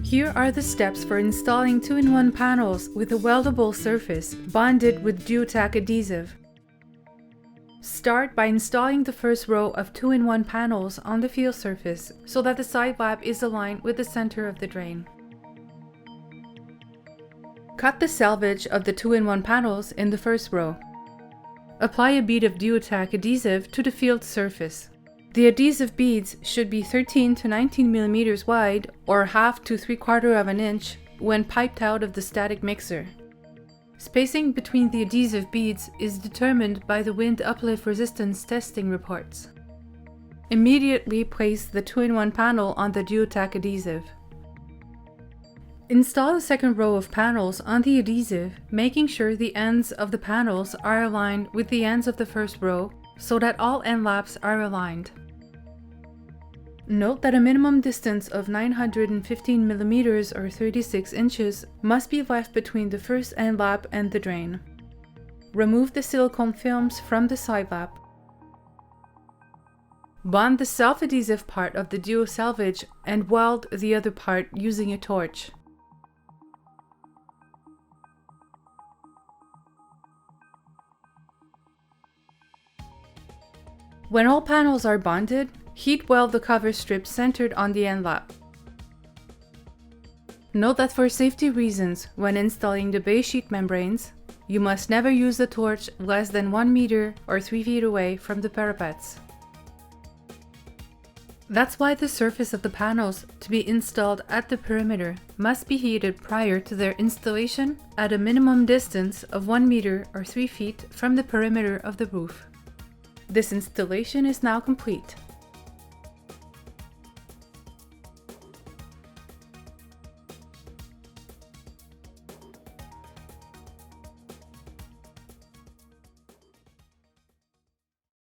Here are the steps for installing 2-in-1 panels with a weldable surface bonded with Duotack adhesive. Start by installing the first row of 2-in-1 panels on the field surface so that the side lap is aligned with the center of the drain. Cut the selvage of the 2-in-1 panels in the first row. Apply a bead of Duotack adhesive to the field surface. The adhesive beads should be 13 to 19 mm wide or 1/2 to 3/4 of an inch when piped out of the static mixer. Spacing between the adhesive beads is determined by the wind uplift resistance testing reports. Immediately place the 2-in-1 panel on the Duotack adhesive. Install the second row of panels on the adhesive, making sure the ends of the panels are aligned with the ends of the first row so that all end laps are aligned. Note that a minimum distance of 915 mm or 36 inches must be left between the first end lap and the drain. Remove the silicone films from the side lap. Bond the self-adhesive part of the Duo selvage and weld the other part using a torch. When all panels are bonded, heat weld the cover strip centered on the end lap. Note that for safety reasons, when installing the base sheet membranes, you must never use the torch less than 1 meter or 3 feet away from the parapets. That's why the surface of the panels to be installed at the perimeter must be heated prior to their installation at a minimum distance of 1 meter or 3 feet from the perimeter of the roof. This installation is now complete.